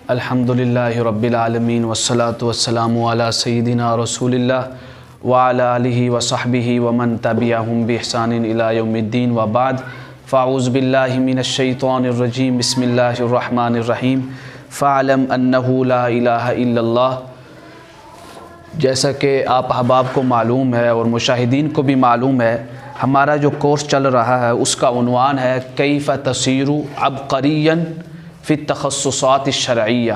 الحمدللہ رب العالمین والصلاة والسلام علی سیدنا رسول اللہ وعلی آلہ وصحبہ ومن تبعہم بإحسان الی یوم الدین وبعد فاعوذ باللہ من الشیطان الرجیم بسم اللہ الرحمن الرحیم فاعلم انہ لا الہ الا اللہ۔ جیسا کہ آپ احباب کو معلوم ہے اور مشاہدین کو بھی معلوم ہے، ہمارا جو کورس چل رہا ہے اس کا عنوان ہے کیف تصیر عبقریا فی التخصصات الشرعیہ،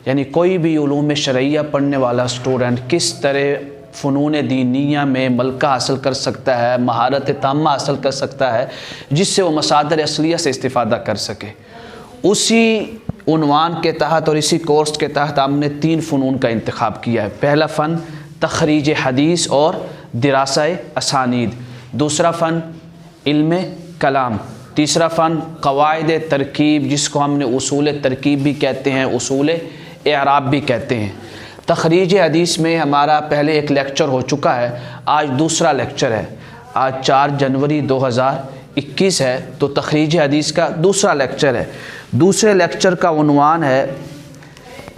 یعنی کوئی بھی علوم شرعیہ پڑھنے والا اسٹوڈنٹ کس طرح فنون دینیہ میں ملکہ حاصل کر سکتا ہے، مہارت تامہ حاصل کر سکتا ہے جس سے وہ مصادر اصلیہ سے استفادہ کر سکے۔ اسی عنوان کے تحت اور اسی کورس کے تحت ہم نے 3 فنون کا انتخاب کیا ہے۔ پہلا فن تخریج حدیث اور دراسہ اسانید، دوسرا فن علم کلام، تیسرا فن قواعد ترکیب جس کو ہم نے اصول ترکیب بھی کہتے ہیں، اصول اعراب بھی کہتے ہیں۔ تخریج حدیث میں ہمارا پہلے ایک لیکچر ہو چکا ہے، آج دوسرا لیکچر ہے، آج 4 جنوری 2021 ہے، تو تخریج حدیث کا دوسرا لیکچر ہے۔ دوسرے لیکچر کا عنوان ہے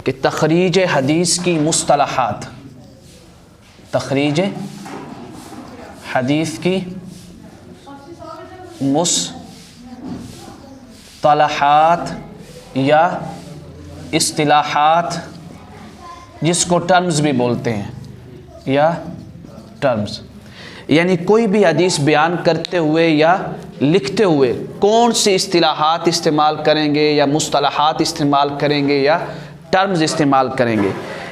کہ تخریج حدیث کی مصطلحات، تخریج حدیث کی مصطلحات یا اصطلاحات، جس کو ٹرمز بھی بولتے ہیں، یا ٹرمز، یعنی کوئی بھی حدیث بیان کرتے ہوئے یا لکھتے ہوئے کون سی اصطلاحات استعمال کریں گے، یا مصطلحات استعمال کریں گے، یا ٹرمز استعمال کریں گے۔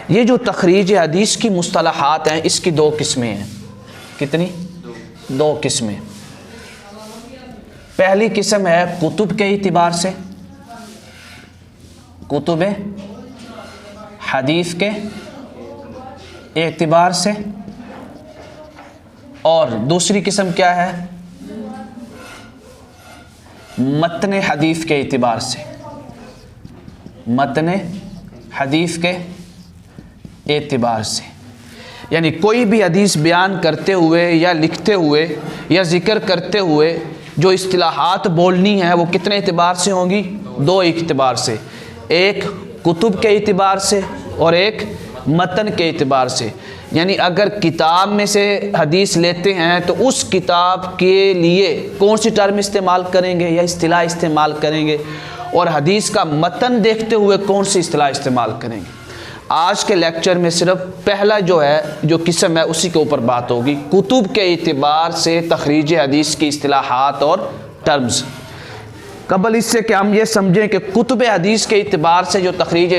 یہ جو تخریج حدیث کی مصطلحات ہیں اس کی 2 قسمیں ہیں۔ کتنی؟ 2 قسمیں۔ پہلی قسم ہے کتب کے اعتبار سے، کتب حدیث کے اعتبار سے، اور دوسری قسم کیا ہے؟ متن حدیث کے اعتبار سے، متن حدیث کے اعتبار سے، یعنی کوئی بھی حدیث بیان کرتے ہوئے یا لکھتے ہوئے یا ذکر کرتے ہوئے جو اصطلاحات بولنی ہے وہ کتنے اعتبار سے ہوں گی؟ 2 اعتبار سے، ایک کتب کے اعتبار سے اور ایک متن کے اعتبار سے۔ یعنی اگر کتاب میں سے حدیث لیتے ہیں تو اس کتاب کے لیے کون سی ٹرم استعمال کریں گے یا اصطلاح استعمال کریں گے، اور حدیث کا متن دیکھتے ہوئے کون سی اصطلاح استعمال کریں گے۔ آج کے لیکچر میں صرف پہلا جو قسم ہے اسی کے اوپر بات ہوگی، کتب کے اعتبار سے تخریج حدیث کی اصطلاحات اور ٹرمز۔ قبل اس سے کہ ہم یہ سمجھیں کہ کتب حدیث کے اعتبار سے جو تخریج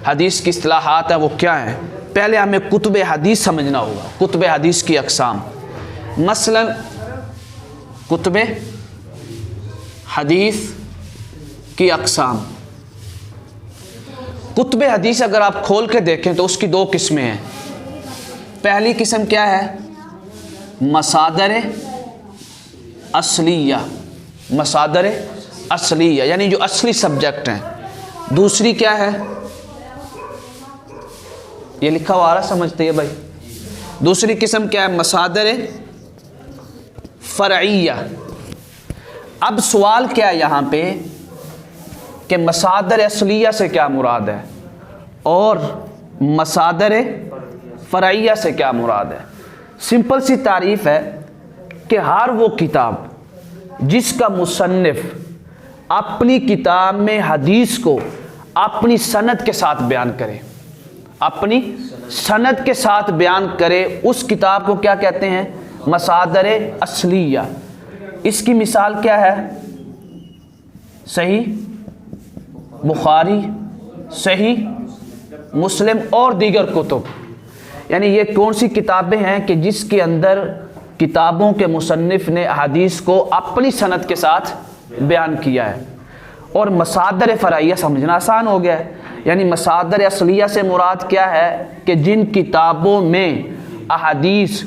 حدیث کی اصطلاحات ہیں وہ کیا ہیں، پہلے ہمیں کتب حدیث سمجھنا ہوگا، کتب حدیث کی اقسام۔ مثلا کتب حدیث کی اقسام، کتب حدیث اگر آپ کھول کے دیکھیں تو اس کی 2 قسمیں ہیں۔ پہلی قسم کیا ہے؟ مصادر اصلیہ، مصادر اصلیہ یعنی جو اصلی سبجیکٹ ہیں۔ دوسری کیا ہے؟ یہ لکھا ہوا آ رہا، سمجھتے ہیں بھائی؟ دوسری قسم کیا ہے؟ مصادر فرعیہ۔ اب سوال کیا ہے یہاں پہ کہ مصادر اصلیہ سے کیا مراد ہے اور مصادر فرعیہ سے کیا مراد ہے؟ سمپل سی تعریف ہے کہ ہر وہ کتاب جس کا مصنف اپنی کتاب میں حدیث کو اپنی سند کے ساتھ بیان کرے، اپنی سند کے ساتھ بیان کرے، اس کتاب کو کیا کہتے ہیں؟ مصادر اصلیہ۔ اس کی مثال کیا ہے؟ صحیح بخاری، صحیح مسلم اور دیگر کتب۔ یعنی یہ کون سی کتابیں ہیں کہ جس کے اندر کتابوں کے مصنف نے احادیث کو اپنی سند کے ساتھ بیان کیا ہے۔ اور مصادر فرعیہ سمجھنا آسان ہو گیا ہے، یعنی مصادر اصلیہ سے مراد کیا ہے کہ جن کتابوں میں احادیث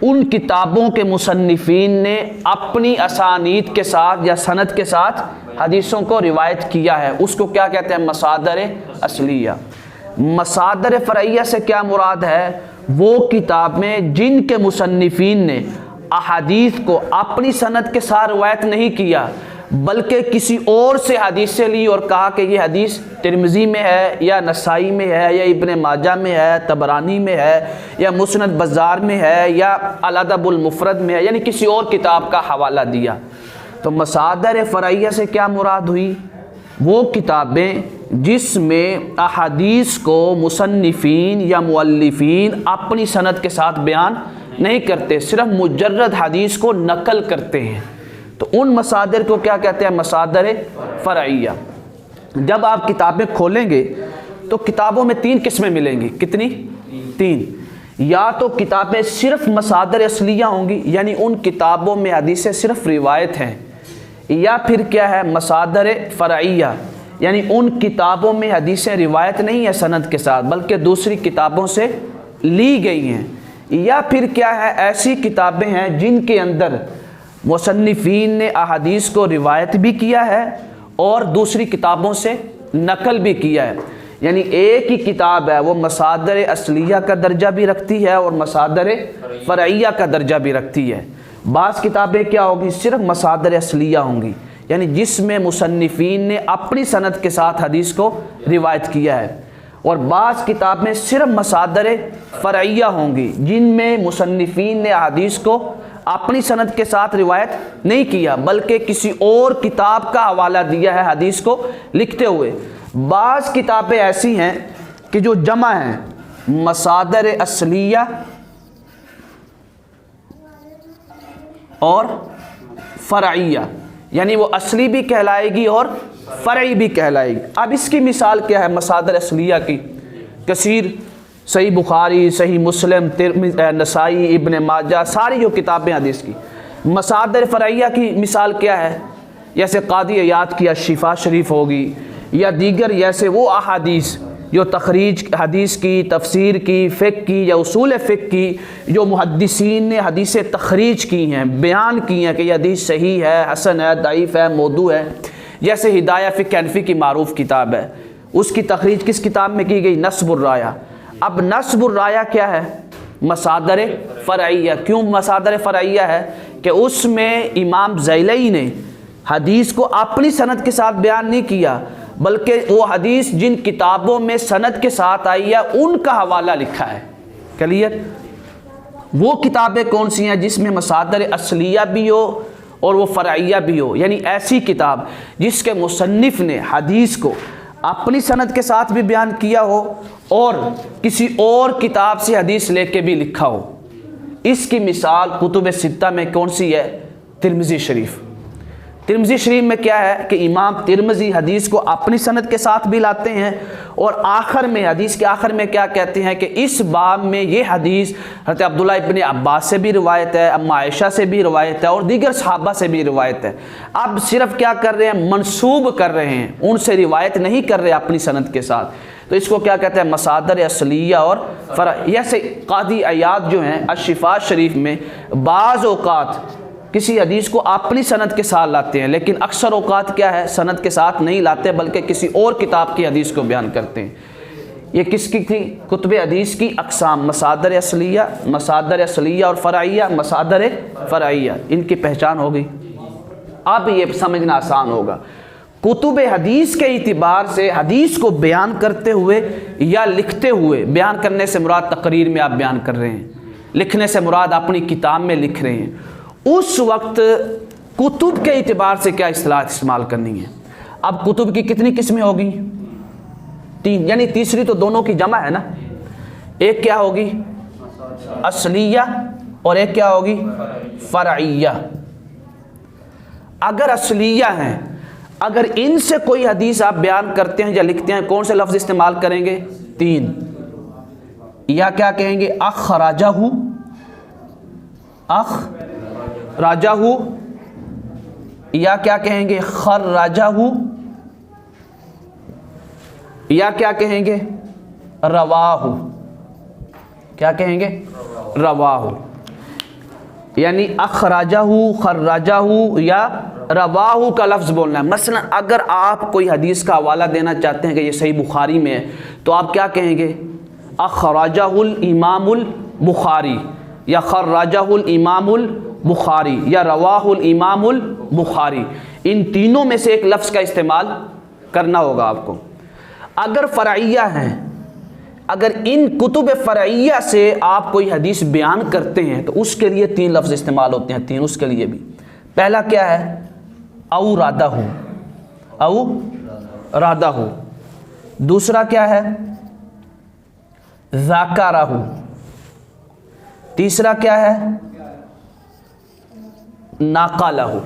ان کتابوں کے مصنفین نے اپنی اسانید کے ساتھ یا سند کے ساتھ حدیثوں کو روایت کیا ہے، اس کو کیا کہتے ہیں؟ مصادر اصلیہ۔ مصادر فرعیہ سے کیا مراد ہے؟ وہ کتابیں جن کے مصنفین نے احادیث کو اپنی سند کے ساتھ روایت نہیں کیا بلکہ کسی اور سے حدیث سے لی اور کہا کہ یہ حدیث ترمذی میں ہے یا نسائی میں ہے یا ابن ماجہ میں ہے، طبرانی میں ہے یا مسند بزار میں ہے یا الادب المفرد میں ہے، یعنی کسی اور کتاب کا حوالہ دیا۔ تو مصادر فرعیہ سے کیا مراد ہوئی؟ وہ کتابیں جس میں احادیث کو مصنفین یا مؤلفین اپنی سند کے ساتھ بیان نہیں کرتے، صرف مجرد حدیث کو نقل کرتے ہیں، تو ان مصادر کو کیا کہتے ہیں؟ مصادر فرعیہ۔ جب آپ کتابیں کھولیں گے تو کتابوں میں 3 قسمیں ملیں گی۔ کتنی؟ 3۔ یا تو کتابیں صرف مصادر اصلیہ ہوں گی، یعنی ان کتابوں میں حدیثیں صرف روایت ہیں، یا پھر کیا ہے؟ مصادر فرعیہ، یعنی ان کتابوں میں حدیثیں روایت نہیں ہے سند کے ساتھ بلکہ دوسری کتابوں سے لی گئی ہیں، یا پھر کیا ہے؟ ایسی کتابیں ہیں جن کے اندر مصنفین نے احادیث کو روایت بھی کیا ہے اور دوسری کتابوں سے نقل بھی کیا ہے، یعنی ایک ہی کتاب ہے وہ مصادر اصلیہ کا درجہ بھی رکھتی ہے اور مصادر فرعیہ کا درجہ بھی رکھتی ہے۔ بعض کتابیں کیا ہوگی؟ صرف مصادر اصلیہ ہوں گی، یعنی جس میں مصنفین نے اپنی سند کے ساتھ حدیث کو روایت کیا ہے، اور بعض کتابیں صرف مصادر فرعیہ ہوں گی جن میں مصنفین نے حدیث کو اپنی سند کے ساتھ روایت نہیں کیا بلکہ کسی اور کتاب کا حوالہ دیا ہے حدیث کو لکھتے ہوئے۔ بعض کتابیں ایسی ہیں کہ جو جمع ہیں مصادر اصلیہ اور فرعیہ، یعنی وہ اصلی بھی کہلائے گی اور فرعی بھی کہلائے گی۔ اب اس کی مثال کیا ہے مصادر اصلیہ کی؟ کثیر، صحیح بخاری، صحیح مسلم، نسائی، ابن ماجہ، ساری جو کتابیں حدیث کی۔ مصادر فرعیہ کی مثال کیا ہے؟ جیسے قاضی عیاض کی الشفا شریف ہوگی، یا دیگر جیسے وہ احادیث جو تخریج حدیث کی، تفسیر کی، فقہ کی یا اصول فقہ کی، جو محدثین نے حدیث تخریج کی ہیں، بیان کی ہیں کہ یہ حدیث صحیح ہے، حسن ہے، ضعیف ہے، موضوع ہے۔ جیسے ہدایہ فقہ حنفی کی معروف کتاب ہے، اس کی تخریج کس کتاب میں کی گئی؟ نصب الرایہ۔ اب نصب الرایہ کیا ہے؟ مصادر فرعیہ۔ کیوں مصادر فرعیہ ہے؟ کہ اس میں امام زیلئی نے حدیث کو اپنی سند کے ساتھ بیان نہیں کیا بلکہ وہ حدیث جن کتابوں میں سند کے ساتھ آئی ہے ان کا حوالہ لکھا ہے۔ کلیئر؟ وہ کتابیں کون سی ہیں جس میں مصادر اصلیہ بھی ہو اور وہ فرعیہ بھی ہو، یعنی ایسی کتاب جس کے مصنف نے حدیث کو اپنی سند کے ساتھ بھی بیان کیا ہو اور کسی اور کتاب سے حدیث لے کے بھی لکھا ہو۔ اس کی مثال کتب ستہ میں کون سی ہے؟ ترمذی شریف۔ ترمذی شریف میں کیا ہے کہ امام ترمذی حدیث کو اپنی سند کے ساتھ بھی لاتے ہیں اور آخر میں حدیث کے آخر میں کیا کہتے ہیں کہ اس باب میں یہ حدیث حضرت عبداللہ ابن عباس سے بھی روایت ہے، اما عائشہ سے بھی روایت ہے اور دیگر صحابہ سے بھی روایت ہے۔ اب صرف کیا کر رہے ہیں؟ منسوب کر رہے ہیں، ان سے روایت نہیں کر رہے اپنی سند کے ساتھ۔ تو اس کو کیا کہتے ہیں؟ مصادر اصلیہ اور فرعیہ۔ جیسے قاضی عیاض جو ہیں الشفا شریف میں بعض اوقات کسی حدیث کو اپنی سند کے ساتھ لاتے ہیں لیکن اکثر اوقات کیا ہے؟ سند کے ساتھ نہیں لاتے بلکہ کسی اور کتاب کی حدیث کو بیان کرتے ہیں۔ یہ کس کی تھی؟ کتب حدیث کی اقسام، مصادر اصلیہ اور فرعیہ، مصادر فرعیہ، ان کی پہچان ہو گئی۔ اب یہ سمجھنا آسان ہوگا، کتب حدیث کے اعتبار سے حدیث کو بیان کرتے ہوئے یا لکھتے ہوئے، بیان کرنے سے مراد تقریر میں آپ بیان کر رہے ہیں، لکھنے سے مراد اپنی کتاب میں لکھ رہے ہیں، اس وقت کتب کے اعتبار سے کیا اصطلاحات استعمال کرنی ہے؟ اب کتب کی کتنی قسمیں ہوگی؟ 3، یعنی تیسری تو دونوں کی جمع ہے نا۔ ایک کیا ہوگی؟ اصلیہ، اور ایک کیا ہوگی؟ فرعیہ۔ اگر اصلیہ ہیں، اگر ان سے کوئی حدیث آپ بیان کرتے ہیں یا لکھتے ہیں، کون سے لفظ استعمال کریں گے؟ 3۔ یا کیا کہیں گے؟ اخرجہ، اخرجہ، یا کیا کہیں گے؟ خرجہ، یا کیا کہیں گے؟ رواہ۔ کیا کہیں گے؟ رواہ۔ یعنی اخرجہ، خرجہ یا رواہ کا لفظ بولنا ہے۔ مثلا اگر آپ کوئی حدیث کا حوالہ دینا چاہتے ہیں کہ یہ صحیح بخاری میں ہے تو آپ کیا کہیں گے؟ اخرجہ الامام البخاری، یا خرجہ الامام البخاری، یا رواہ الامام البخاری۔ ان تینوں میں سے ایک لفظ کا استعمال کرنا ہوگا آپ کو۔ اگر فرعیہ ہیں، اگر ان کتب فرعیہ سے آپ کوئی حدیث بیان کرتے ہیں تو اس کے لیے 3 لفظ استعمال ہوتے ہیں، 3 اس کے لیے بھی۔ پہلا کیا ہے؟ او رادہ ہو، او رادہ ہو۔ دوسرا کیا ہے؟ ذاکرہ ہو۔ تیسرا کیا ہے؟ ناقالہ ہو۔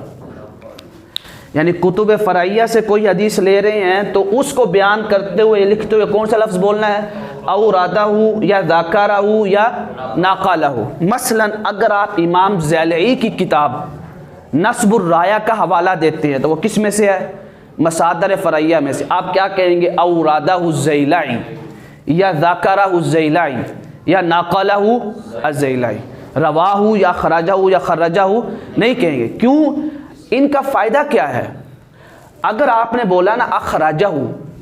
یعنی کتب فرعیہ سے کوئی حدیث لے رہے ہیں تو اس کو بیان کرتے ہوئے، لکھتے ہوئے کون سا لفظ بولنا ہے؟ او رادہ ہو یا ذاکرہ ہو یا ناقالہ ہو۔ مثلا اگر آپ امام ذیلعی کی کتاب نصب الرایہ کا حوالہ دیتے ہیں تو وہ کس میں سے ہے؟ مصادر فرعیہ میں سے۔ آپ کیا کہیں گے؟ او رادہ الذیلعی یا ذاکرہ الذیلعی یا ناقالہ الذیلعی، رواہ یا خرجہ یا خرجہ نہیں کہیں گے۔ کیوں؟ ان کا فائدہ کیا ہے؟ اگر آپ نے بولا نا اخرجہ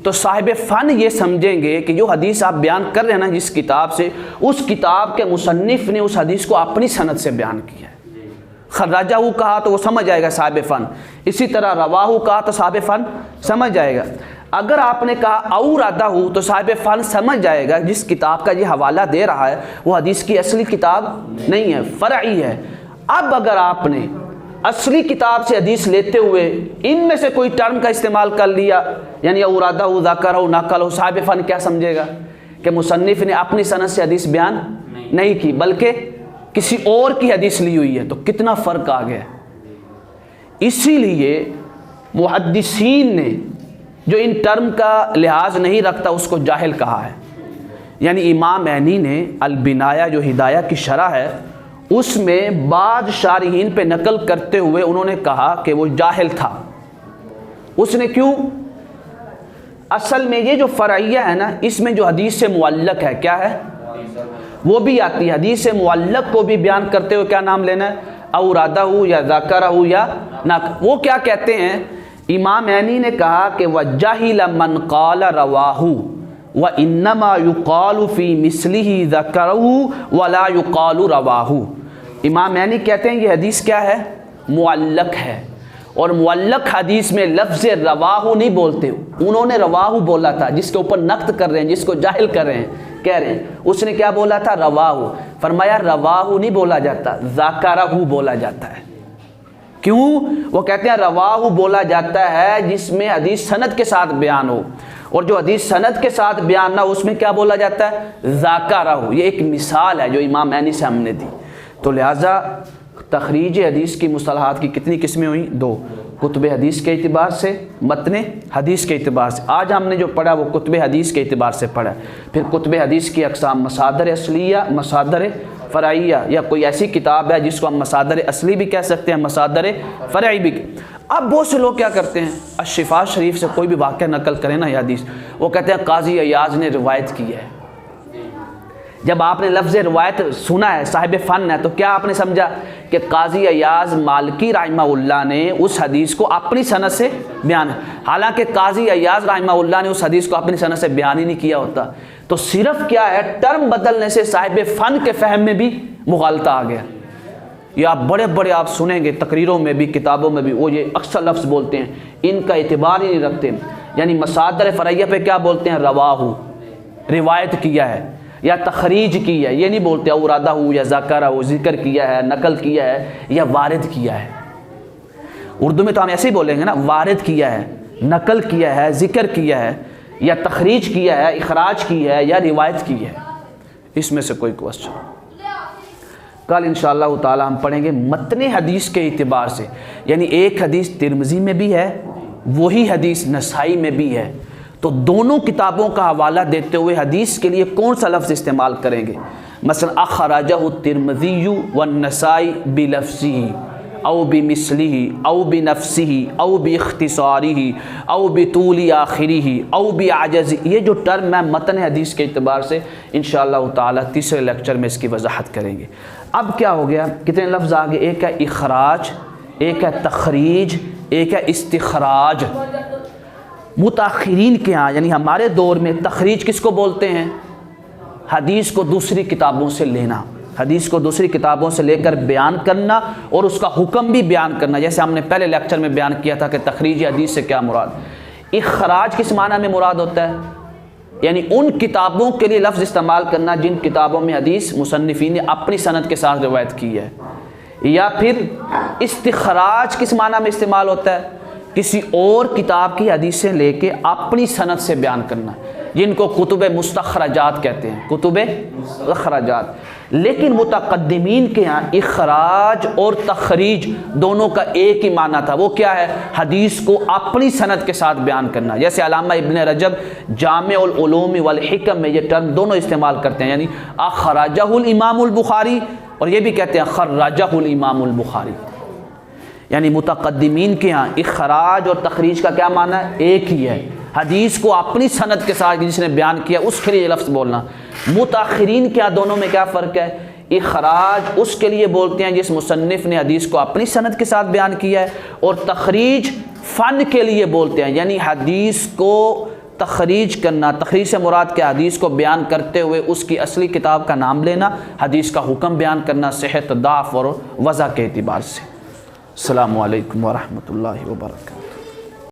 تو صاحب فن یہ سمجھیں گے کہ جو حدیث آپ بیان کر رہے ہیں نا جس کتاب سے، اس کتاب کے مصنف نے اس حدیث کو اپنی سند سے بیان کیا ہے۔ خرجہ کہا تو وہ سمجھ جائے گا صاحب فن، اسی طرح رواہ کہا تو صاحب فن سمجھ جائے گا۔ اگر آپ نے کہا او رادہ تو صاحب فن سمجھ جائے گا جس کتاب کا یہ حوالہ دے رہا ہے وہ حدیث کی اصلی کتاب نہیں ہے، فرعی ہے۔ اب اگر آپ نے اصلی کتاب سے حدیث لیتے ہوئے ان میں سے کوئی ٹرم کا استعمال کر لیا، یعنی او رادہ ذاکرہ ناقلہ، صاحب فن کیا سمجھے گا کہ مصنف نے اپنی سند سے حدیث بیان نہیں کی بلکہ کسی اور کی حدیث لی ہوئی ہے۔ تو کتنا فرق آ گیا۔ اسی لیے محدثین نے جو ان ٹرم کا لحاظ نہیں رکھتا اس کو جاہل کہا ہے۔ یعنی امام عینی نے البنایہ جو ہدایہ کی شرح ہے اس میں بعض شارحین پہ نقل کرتے ہوئے انہوں نے کہا کہ وہ جاہل تھا۔ اس نے کیوں؟ اصل میں یہ جو فرعیہ ہے نا اس میں جو حدیث سے معلق ہے، کیا ہے؟ وہ بھی آتی ہے۔ حدیث سے معلق کو بھی بیان کرتے ہوئے کیا نام لینا ہے؟ او رادہ یا ذاکرہ یا وہ کیا کہتے ہیں؟ امام عینی نے کہا کہ وَجَهِلَ مَنْ قَالَ رَوَاهُ وَإِنَّمَا يُقَالُ فِي مِثْلِهِ ذَكَرَهُ وَلَا يُقَالُ رَوَاهُ۔ امام عینی کہتے ہیں یہ حدیث کیا ہے؟ معلق ہے، اور معلق حدیث میں لفظ رواہ نہیں بولتے، انہوں نے رواہ بولا تھا، جس کے اوپر نقد کر رہے ہیں، جس کو جاہل کر رہے ہیں، کہہ رہے ہیں اس نے کیا بولا تھا؟ رواہ۔ فرمایا رواہ نہیں بولا جاتا، ذاکرہ بولا جاتا ہے۔ کیوں؟ وہ کہتے ہیں رواہ بولا جاتا ہے جس میں حدیث سند کے ساتھ بیان ہو، اور جو حدیث سند کے ساتھ بیان نہ ہو اس میں کیا بولا جاتا ہے؟ ذاکرہ۔ یہ ایک مثال ہے جو امام عینی سے ہم نے دی۔ تو لہٰذا تخریج حدیث کی مصطلحات کی کتنی قسمیں ہوئیں؟ 2، کتب حدیث کے اعتبار سے، متن حدیث کے اعتبار سے۔ آج ہم نے جو پڑھا وہ کتب حدیث کے اعتبار سے پڑھا۔ پھر کتب حدیث کی اقسام: مصادر اصلیہ، مصادر فرعیہ، یا کوئی ایسی کتاب ہے جس کو ہم مصادر اصلی بھی کہہ سکتے ہیں، مصادر فرعی بھی۔ اب بہت سے لوگ کیا کرتے ہیں، الشفاء شریف سے کوئی بھی واقعہ نقل کریں نا یا حدیث، وہ کہتے ہیں قاضی ایاز نے روایت کی ہے۔ جب آپ نے لفظ روایت سنا ہے، صاحب فن ہے، تو کیا آپ نے سمجھا کہ قاضی ایاز مالکی رحمہ اللہ نے اس حدیث کو اپنی سند سے بیان ہے، حالانکہ قاضی ایاز رحمہ اللہ نے اس حدیث کو اپنی سند سے بیان ہی نہیں کیا ہوتا۔ تو صرف کیا ہے، ٹرم بدلنے سے صاحب فن کے فہم میں بھی مغالطہ آ گیا۔ یا بڑے بڑے آپ سنیں گے تقریروں میں بھی، کتابوں میں بھی، وہ یہ اکثر لفظ بولتے ہیں، ان کا اعتبار ہی نہیں رکھتے۔ یعنی مصادر فرعیہ پہ کیا بولتے ہیں؟ رواہ، روایت کیا ہے یا تخریج کی ہے، یہ نہیں بولتے او رادہ یا ذاکرہ، ذکر کیا ہے، نقل کیا ہے یا وارد کیا ہے۔ اردو میں تو ہم ایسے ہی بولیں گے نا، وارد کیا ہے، نقل کیا ہے، ذکر کیا ہے، یا تخریج کیا ہے، اخراج کی ہے، یا روایت کی ہے۔ اس میں سے کوئی کوشچن؟ کل انشاءاللہ تعالی ہم پڑھیں گے متن حدیث کے اعتبار سے، یعنی ایک حدیث ترمذی میں بھی ہے، وہی حدیث نسائی میں بھی ہے، تو دونوں کتابوں کا حوالہ دیتے ہوئے حدیث کے لیے کون سا لفظ استعمال کریں گے؟ مثلا اخرجہ الترمذی والنسائی بلفظہ او بمثلہ او بنفسہ او باختصارہ او بطول آخرہ او بعجز۔ یہ جو ٹرم ہے متن حدیث کے اعتبار سے انشاءاللہ تعالی تیسرے لیکچر میں اس کی وضاحت کریں گے۔ اب کیا ہو گیا، کتنے لفظ آگے؟ ایک ہے اخراج، ایک ہے تخریج، ایک ہے استخراج۔ متاخرین کے ہاں یعنی ہمارے دور میں تخریج کس کو بولتے ہیں؟ حدیث کو دوسری کتابوں سے لینا، حدیث کو دوسری کتابوں سے لے کر بیان کرنا اور اس کا حکم بھی بیان کرنا، جیسے ہم نے پہلے لیکچر میں بیان کیا تھا کہ تخریج حدیث سے کیا مراد۔ اخراج کس معنی میں مراد ہوتا ہے؟ یعنی ان کتابوں کے لیے لفظ استعمال کرنا جن کتابوں میں حدیث مصنفین نے اپنی سند کے ساتھ روایت کی ہے۔ یا پھر استخراج کس معنی میں استعمال ہوتا ہے؟ کسی اور کتاب کی حدیثیں لے کے اپنی سند سے بیان کرنا، جن کو کتب مستخرجات کہتے ہیں، کتب مستخرجات۔ لیکن متقدمین کے ہاں اخراج اور تخریج دونوں کا ایک ہی معنی تھا، وہ کیا ہے؟ حدیث کو اپنی سند کے ساتھ بیان کرنا۔ جیسے علامہ ابن رجب جامع العلوم والحکم میں یہ ٹرم دونوں استعمال کرتے ہیں، یعنی اخرجہ الامام البخاری، اور یہ بھی کہتے ہیں خرجہ الامام البخاری۔ یعنی متقدمین کے ہاں اخراج اور تخریج کا کیا معنی ہے؟ ایک ہی ہے، حدیث کو اپنی سند کے ساتھ جس نے بیان کیا اس کے لیے لفظ بولنا۔ متاخرین کے ہاں دونوں میں کیا فرق ہے؟ اخراج اس کے لیے بولتے ہیں جس مصنف نے حدیث کو اپنی سند کے ساتھ بیان کیا ہے، اور تخریج فن کے لیے بولتے ہیں، یعنی حدیث کو تخریج کرنا۔ تخریج سے مراد کیا؟ حدیث کو بیان کرتے ہوئے اس کی اصلی کتاب کا نام لینا، حدیث کا حکم بیان کرنا صحت، ضعف اور وضع کے اعتبار سے۔ السلام علیکم ورحمۃ اللہ وبرکاتہ۔